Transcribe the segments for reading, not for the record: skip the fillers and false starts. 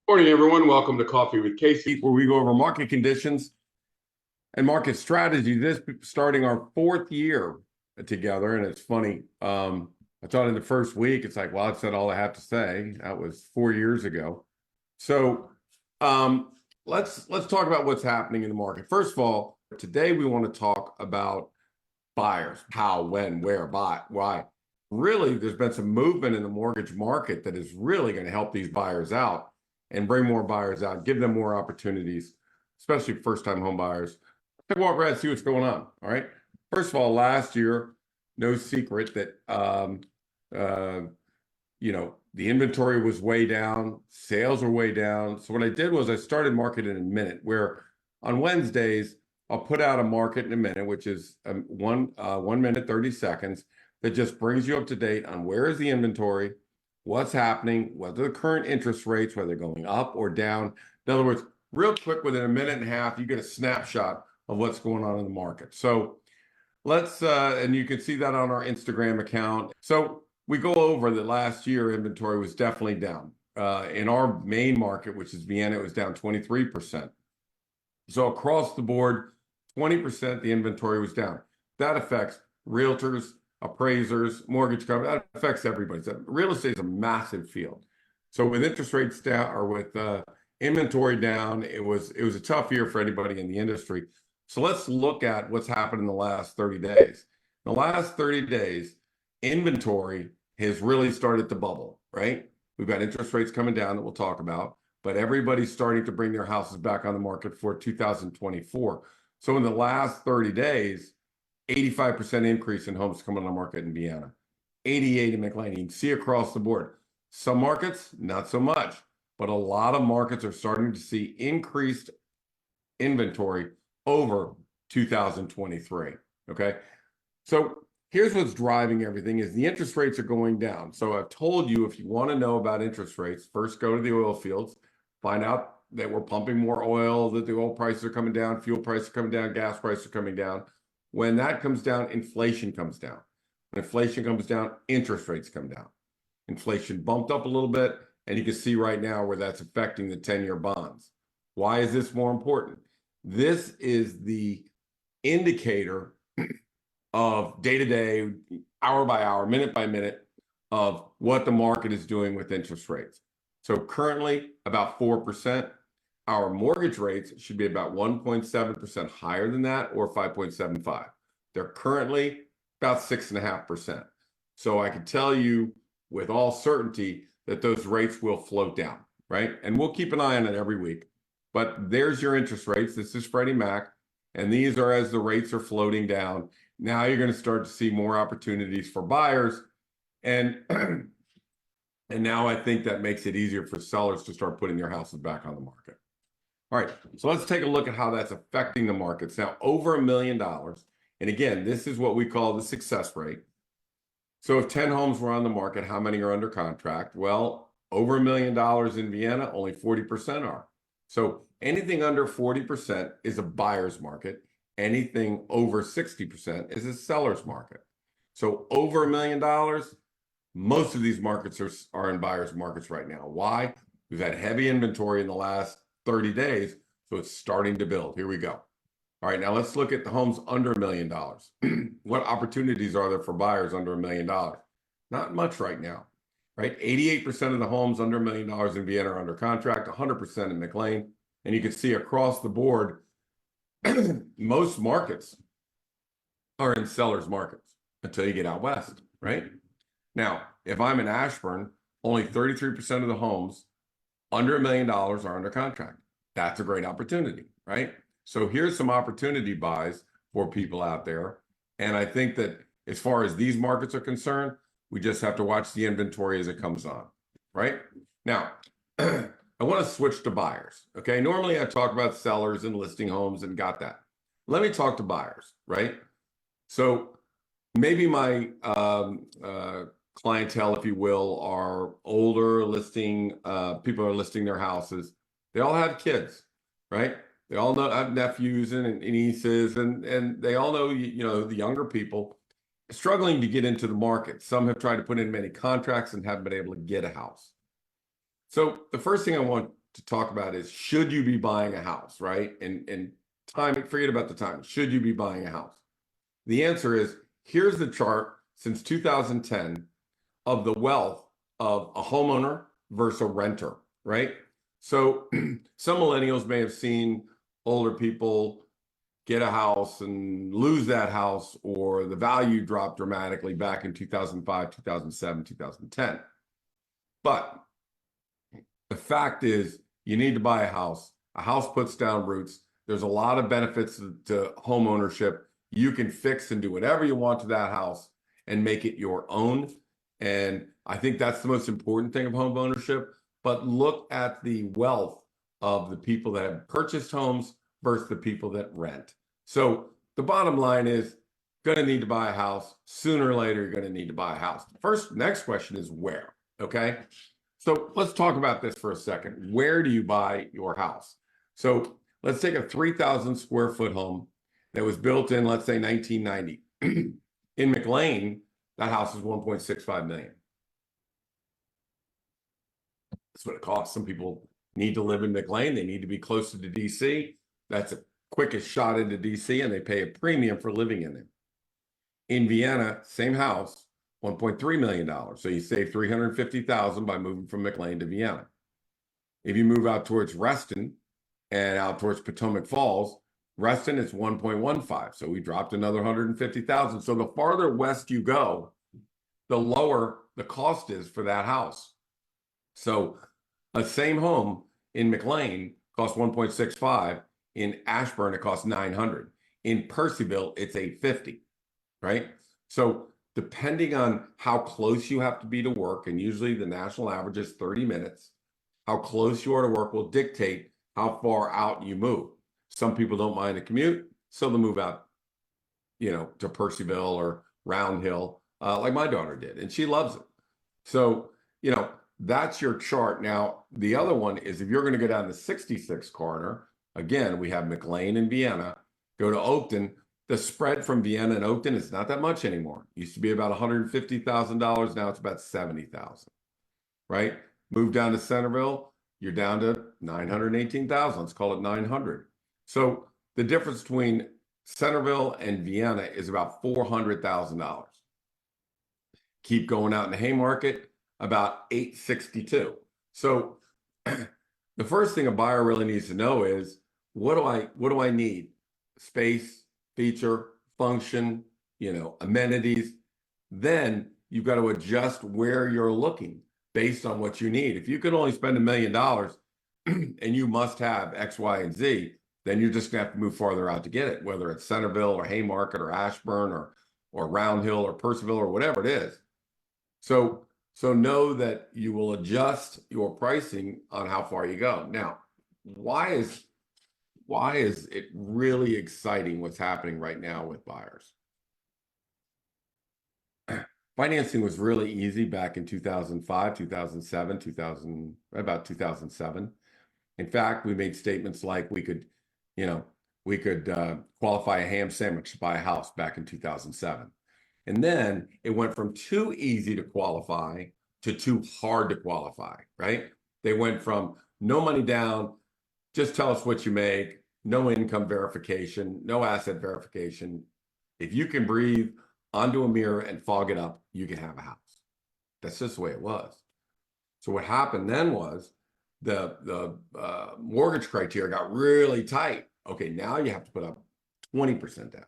Morning, everyone. Welcome to Coffee with Casey, where we go over market conditions and market strategy. This starting our fourth year together, and it's funny. I thought in the first week, it's like, well, I've said all I have to say. That was 4 years ago. So let's talk about what's happening in the market. First of all, today we want to talk about buyers: how, when, where, buy, why. Really, there's been some movement in the mortgage market that is really going to help these buyers out and bring more buyers out, give them more opportunities, especially first-time home buyers. Take a walk around and see what's going on, all right? First of all, last year, no secret that, the inventory was way down, sales were way down. So what I did was I started market in a minute, where on Wednesdays, I'll put out a market in a minute, which is 1 minute, 30 seconds, that just brings you up to date on where is the inventory, what's happening, what are the current interest rates, whether they're going up or down. In other words, real quick, within a minute and a half, you get a snapshot of what's going on in the market. So let's, and you can see that on our Instagram account. So we go over that last year, inventory was definitely down. In our main market, which is Vienna, it was down 23%. So across the board, 20% the inventory was down. That affects realtors, appraisers, mortgage companies. That affects everybody. So real estate is a massive field. So with interest rates down, or with inventory down, it was a tough year for anybody in the industry. So let's look at what's happened in the last 30 days. In the last 30 days, inventory has really started to bubble, right? We've got interest rates coming down that we'll talk about, but everybody's starting to bring their houses back on the market for 2024. So in the last 30 days, 85% increase in homes coming on the market in Vienna, 88 in McLean. You can see across the board. Some markets, not so much, but a lot of markets are starting to see increased inventory over 2023, okay? So here's what's driving everything is the interest rates are going down. So I've told you, if you want to know about interest rates, first go to the oil fields, find out that we're pumping more oil, that the oil prices are coming down, fuel prices are coming down, gas prices are coming down. When that comes down, inflation comes down. When inflation comes down, interest rates come down. Inflation bumped up a little bit, and you can see right now where that's affecting the 10-year bonds. Why is this more important? This is the indicator of day-to-day, hour by hour, minute by minute, of what the market is doing with interest rates. So currently, about 4%. Our mortgage rates should be about 1.7% higher than that, or 5.75. They're currently about 6.5%. So I can tell you with all certainty that those rates will float down, right? And we'll keep an eye on it every week. But there's your interest rates. This is Freddie Mac. And these are as the rates are floating down. Now you're going to start to see more opportunities for buyers. And now I think that makes it easier for sellers to start putting their houses back on the market. All right, so let's take a look at how that's affecting the markets. Now, over $1 million, and again, this is what we call the success rate. So if 10 homes were on the market, how many are under contract? Well, over $1 million in Vienna, only 40% are. So anything under 40% is a buyer's market. Anything over 60% is a seller's market. So over $1 million, most of these markets are in buyer's markets right now. Why? We've had heavy inventory in the last 30 days, so it's starting to build. Here we go. All right, now let's look at the homes under $1 million. What opportunities are there for buyers under $1 million? Not much right now, right? 88% of the homes under $1 million in Vienna are under contract, 100% in McLean. And you can see across the board, most markets are in sellers' markets until you get out west, right? Now, if I'm in Ashburn, only 33% of the homes under $1 million are under contract. That's a great opportunity, right? So here's some opportunity buys for people out there. And I think that as far as these markets are concerned, we just have to watch the inventory as it comes on, right? Now, I want to switch to buyers, okay? Normally I talk about sellers and listing homes and got that. Let me talk to buyers, right? So maybe my clientele, if you will, are older people are listing their houses. They all have kids, right? They all have nephews and nieces, and they all know, the younger people struggling to get into the market. Some have tried to put in many contracts and haven't been able to get a house. So the first thing I want to talk about is, should you be buying a house, right? And timing, forget about the time. Should you be buying a house? The answer is, here's the chart since 2010 of the wealth of a homeowner versus a renter, right? So some millennials may have seen older people get a house and lose that house, or the value dropped dramatically back in 2005, 2007, 2010. But the fact is, you need to buy a house. A house puts down roots. There's a lot of benefits to home ownership. You can fix and do whatever you want to that house and make it your own. And I think that's the most important thing of home ownership. But look at the wealth of the people that have purchased homes versus the people that rent. So the bottom line is, going to need to buy a house. Sooner or later, you're going to need to buy a house. Next question is where, okay? So let's talk about this for a second. Where do you buy your house? So let's take a 3,000 square foot home that was built in, let's say, 1990. In McLean, that house is 1.65 million. That's what it costs. Some people need to live in McLean. They need to be closer to DC. That's the quickest shot into DC, and they pay a premium for living in it. In Vienna, same house, $1.3 million. So you save $350,000 by moving from McLean to Vienna. If you move out towards Reston and out towards Potomac Falls, Reston is 1.15. So we dropped another 150,000. So the farther west you go, the lower the cost is for that house. So a same home in McLean costs 1.65. In Ashburn, it costs 900. In Percyville, it's 850, right? So depending on how close you have to be to work, and usually the national average is 30 minutes, how close you are to work will dictate how far out you move. Some people don't mind the commute, so they'll move out, to Percyville or Round Hill, like my daughter did, and she loves it. So, that's your chart. Now, the other one is, if you're going to go down the 66 corridor, again, we have McLean and Vienna, go to Oakton. The spread from Vienna and Oakton is not that much anymore. It used to be about $150,000. Now it's about $70,000, right? Move down to Centerville, you're down to $918,000. Let's call it 900. So the difference between Centerville and Vienna is about $400,000. Keep going out in the Haymarket, about $862,000. So the first thing a buyer really needs to know is, what do I need? Space, feature, function, amenities. Then you've got to adjust where you're looking based on what you need. If you can only spend $1 million and you must have X, Y, and Z, then you're just gonna have to move farther out to get it, whether it's Centerville or Haymarket or Ashburn or Round Hill or Percival or whatever it is. So know that you will adjust your pricing on how far you go. Now, why is it really exciting what's happening right now with buyers? Financing was really easy back in 2005, 2007, about 2007. In fact, we made statements like we could qualify a ham sandwich to buy a house back in 2007. And then it went from too easy to qualify to too hard to qualify, right? They went from no money down, just tell us what you make, no income verification, no asset verification. If you can breathe onto a mirror and fog it up, you can have a house. That's just the way it was. So what happened then was the mortgage criteria got really tight. Okay, now you have to put up 20% down.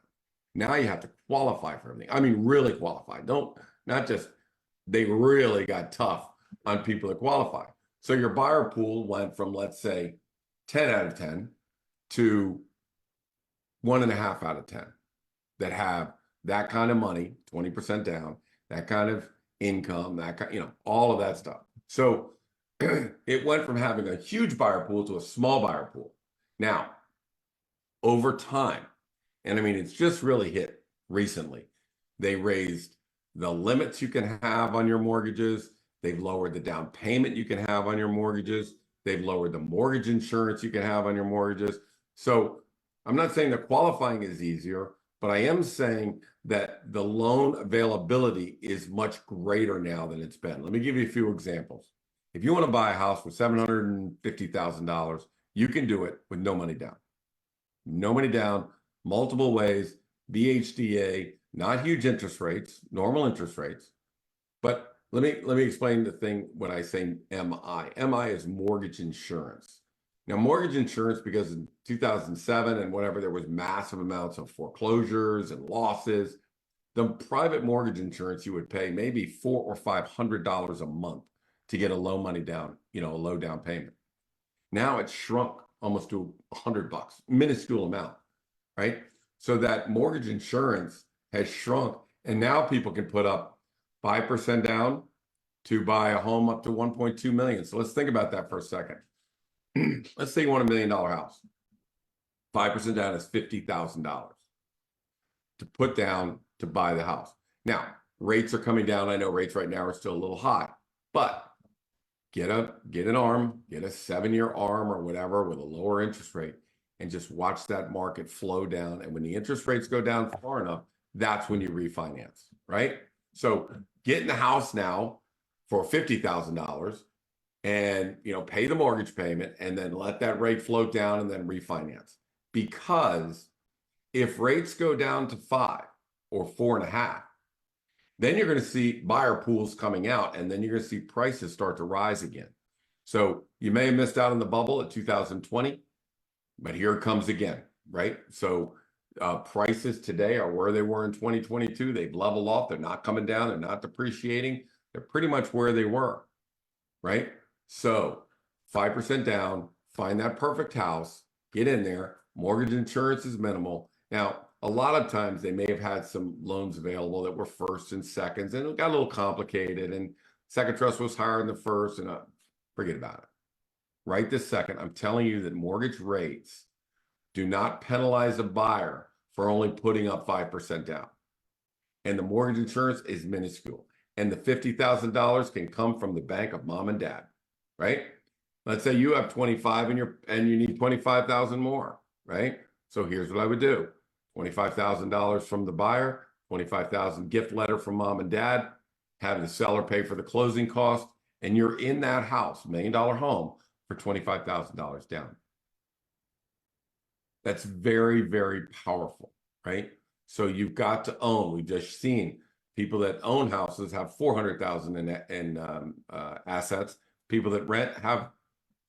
Now you have to qualify for everything. I mean, really qualify. They really got tough on people that qualify. So your buyer pool went from, let's say, 10 out of 10 to 1.5 out of 10 that have that kind of money, 20% down, that kind of income, all of that stuff. So it went from having a huge buyer pool to a small buyer pool. Now, over time, and I mean, it's just really hit recently, they raised the limits you can have on your mortgages. They've lowered the down payment you can have on your mortgages. They've lowered the mortgage insurance you can have on your mortgages. So I'm not saying that qualifying is easier, but I am saying that the loan availability is much greater now than it's been. Let me give you a few examples. If you want to buy a house for $750,000, you can do it with no money down. No money down, multiple ways, VHDA, not huge interest rates, normal interest rates. But let me explain the thing when I say MI. MI is mortgage insurance. Now, mortgage insurance, because in 2007 and whatever, there was massive amounts of foreclosures and losses. The private mortgage insurance you would pay maybe $400 or $500 a month to get a low money down, a low down payment. Now it's shrunk almost to $100, minuscule amount, right? So that mortgage insurance has shrunk, and now people can put up 5% down to buy a home up to 1.2 million. So let's think about that for a second. Let's say you want $1 million house. 5% down is $50,000 to put down to buy the house. Now, rates are coming down. I know rates right now are still a little high, but get an ARM, get a 7-year ARM or whatever with a lower interest rate, and just watch that market flow down. And when the interest rates go down far enough, that's when you refinance, right? So get in the house now for $50,000 and pay the mortgage payment, and then let that rate float down and then refinance. Because if rates go down to 5 or 4.5, then you're going to see buyer pools coming out, and then you're going to see prices start to rise again. So you may have missed out on the bubble at 2020, but here it comes again, right? So prices today are where they were in 2022. They've leveled off. They're not coming down. They're not depreciating. They're pretty much where they were, right? So 5% down, find that perfect house, get in there. Mortgage insurance is minimal. Now, a lot of times they may have had some loans available that were firsts and seconds, and it got a little complicated, and second trust was higher than the first, and forget about it. Right this second, I'm telling you that mortgage rates do not penalize a buyer for only putting up 5% down. And the mortgage insurance is minuscule. And the $50,000 can come from the bank of mom and dad, right? Let's say you have 25 and you need 25,000 more, right? So here's what I would do. $25,000 from the buyer, 25,000 gift letter from mom and dad, have the seller pay for the closing cost, and you're in that house, $1 million home, for $25,000 down. That's very, very powerful, right? So you've got to own. We've just seen people that own houses have 400,000 in assets. People that rent have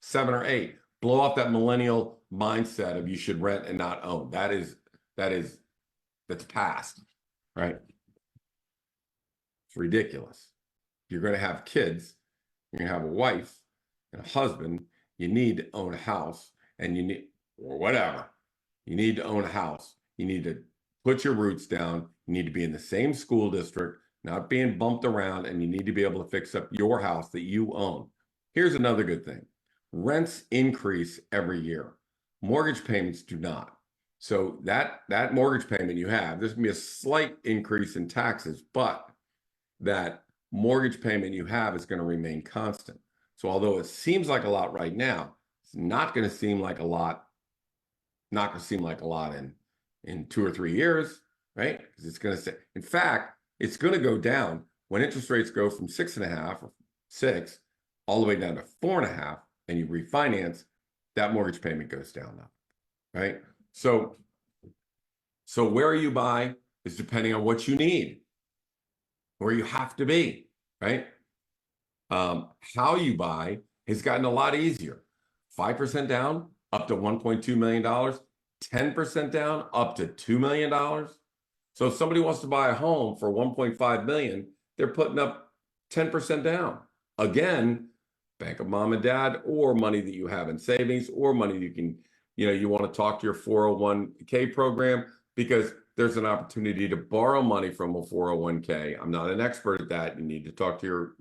7 or 8. Blow off that millennial mindset of you should rent and not own. That's past, right? It's ridiculous. You're going to have kids, you're going to have a wife and a husband. You need to own a house, and or whatever. You need to own a house. You need to put your roots down. You need to be in the same school district, not being bumped around, and you need to be able to fix up your house that you own. Here's another good thing. Rents increase every year. Mortgage payments do not. So that mortgage payment you have, there's going to be a slight increase in taxes, but that mortgage payment you have is going to remain constant. So although it seems like a lot right now, it's not going to seem like a lot, in 2 or 3 years, right? Because it's going to say, in fact, it's going to go down when interest rates go from 6.5 or 6 all the way down to 4.5, and you refinance, that mortgage payment goes down now, right? So where you buy is depending on what you need, where you have to be, right? How you buy has gotten a lot easier. 5% down, up to $1.2 million, 10% down, up to $2 million. So if somebody wants to buy a home for $1.5 million, they're putting up 10% down. Again, bank of mom and dad, or money that you have in savings, or money you can, you want to talk to your 401k program, because there's an opportunity to borrow money from a 401k. I'm not an expert at that. You need to talk to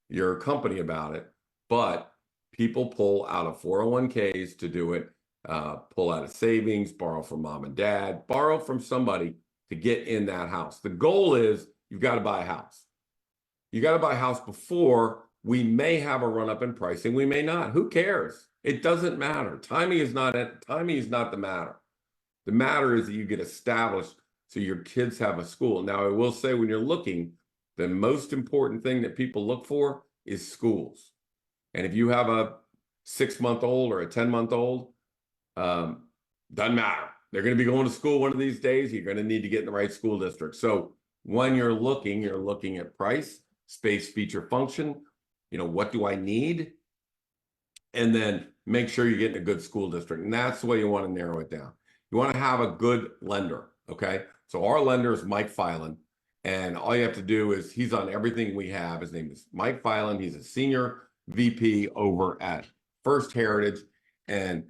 your company about it. But people pull out of 401ks to do it, pull out of savings, borrow from mom and dad, borrow from somebody to get in that house. The goal is you've got to buy a house. You got to buy a house before we may have a run up in pricing. We may not. Who cares? It doesn't matter. Timing is not the matter. The matter is that you get established so your kids have a school. Now, I will say, when you're looking, the most important thing that people look for is schools. And if you have a 6-month-old or a 10-month-old, doesn't matter. They're going to be going to school one of these days. You're going to need to get in the right school district. So when you're looking at price, space, feature, function. What do I need? And then make sure you're getting a good school district. And that's the way you want to narrow it down. You want to have a good lender, okay? So our lender is Mike Filan. And all you have to do is, he's on everything we have. His name is Mike Filan. He's a senior VP over at First Heritage. And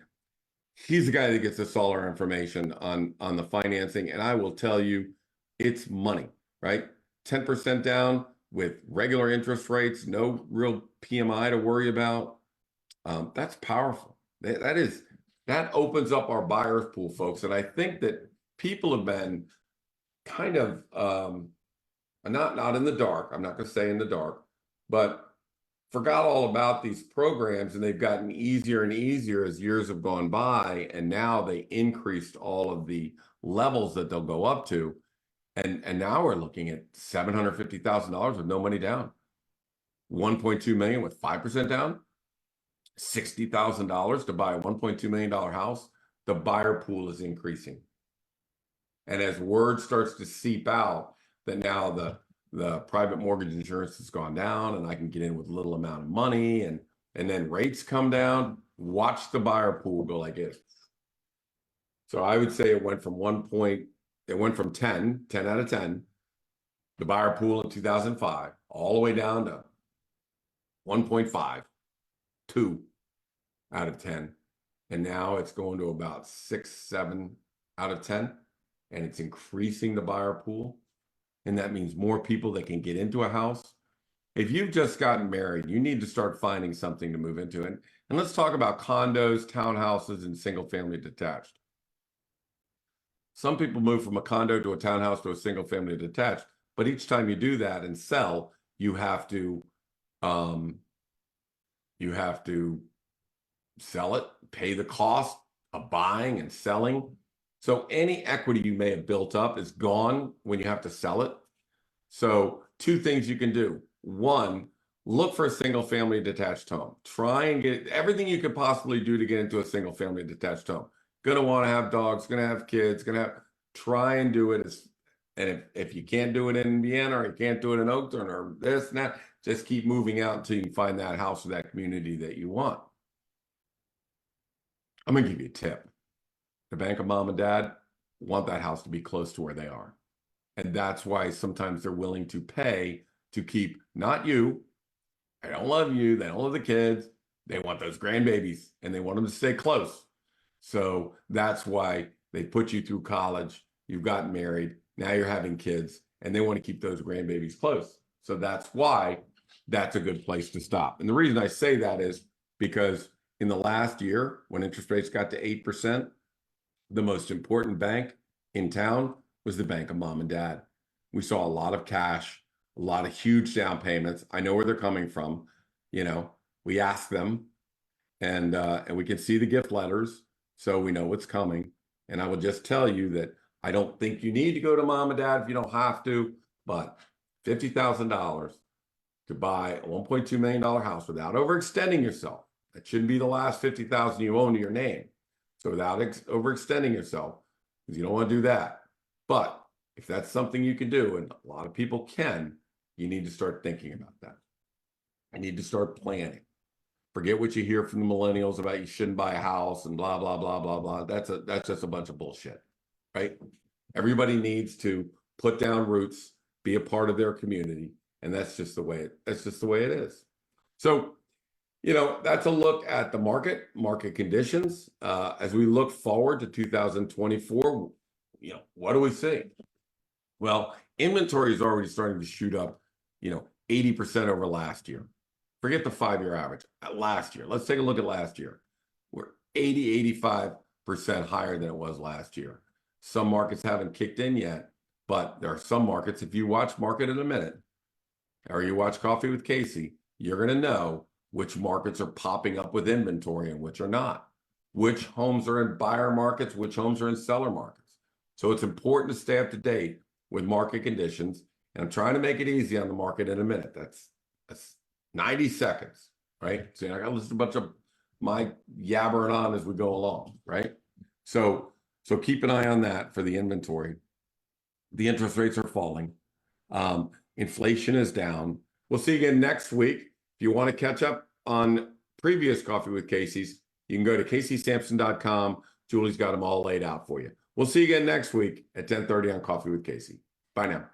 he's the guy that gets us all our information on the financing. And I will tell you, it's money, right? 10% down with regular interest rates, no real PMI to worry about. That's powerful. That opens up our buyer's pool, folks. And I think that people have been kind of not in the dark. I'm not going to say in the dark, but forgot all about these programs, and they've gotten easier and easier as years have gone by. And now they increased all of the levels that they'll go up to. And now we're looking at $750,000 with no money down, 1.2 million with 5% down, $60,000 to buy a $1.2 million house. The buyer pool is increasing. And as word starts to seep out that now the private mortgage insurance has gone down and I can get in with little amount of money, and then rates come down, watch the buyer pool go like this. So I would say it went from 10 out of 10, the buyer pool in 2005, all the way down to 1.5, 2 out of 10. And now it's going to about 6, 7 out of 10. And it's increasing the buyer pool. And that means more people that can get into a house. If you've just gotten married, you need to start finding something to move into. And let's talk about condos, townhouses, and single family detached. Some people move from a condo to a townhouse to a single family detached, but each time you do that and sell, you have to sell it, pay the cost of buying and selling. So any equity you may have built up is gone when you have to sell it. So 2 things you can do. 1, look for a single family detached home. Try and get everything you could possibly do to get into a single family detached home. Going to want to have dogs, going to have kids, try and do it. And if you can't do it in Vienna, or you can't do it in Oakland, or this and that, just keep moving out until you find that house or that community that you want. I'm going to give you a tip. The bank of mom and dad want that house to be close to where they are. And that's why sometimes they're willing to pay to keep, not you. They don't love you. They don't love the kids. They want those grandbabies and they want them to stay close. So that's why they put you through college. You've gotten married. Now you're having kids and they want to keep those grandbabies close. So that's why that's a good place to stop. And the reason I say that is because in the last year, when interest rates got to 8%, the most important bank in town was the bank of mom and dad. We saw a lot of cash, a lot of huge down payments. I know where they're coming from. We ask them, and we can see the gift letters, so we know what's coming. And I will just tell you that I don't think you need to go to mom and dad if you don't have to, but $50,000 to buy a $1.2 million house without overextending yourself. That shouldn't be the last $50,000 you own to your name. So without overextending yourself, because you don't want to do that. But if that's something you can do, and a lot of people can, you need to start thinking about that. I need to start planning. Forget what you hear from the millennials about you shouldn't buy a house and blah, blah, blah, blah, blah. That's just a bunch of bullshit, right? Everybody needs to put down roots, be a part of their community. And that's just the way it is. So, that's a look at the market conditions. As we look forward to 2024, what do we see? Well, inventory is already starting to shoot up, 80% over last year. Forget the 5-year average. Last year, let's take a look at last year. We're 85% higher than it was last year. Some markets haven't kicked in yet, but there are some markets, if you watch Market in a Minute, or you watch Coffee with Casey, you're going to know which markets are popping up with inventory and which are not. Which homes are in buyer markets, which homes are in seller markets. So it's important to stay up to date with market conditions. And I'm trying to make it easy on the Market in a Minute. That's 90 seconds, right? So I got to listen to a bunch of my yabbering on as we go along, right? So keep an eye on that for the inventory. The interest rates are falling. Inflation is down. We'll see you again next week. If you want to catch up on previous Coffee with Casey's, you can go to CaseySamson.com. Julie's got them all laid out for you. We'll see you again next week at 10:30 on Coffee with Casey. Bye now.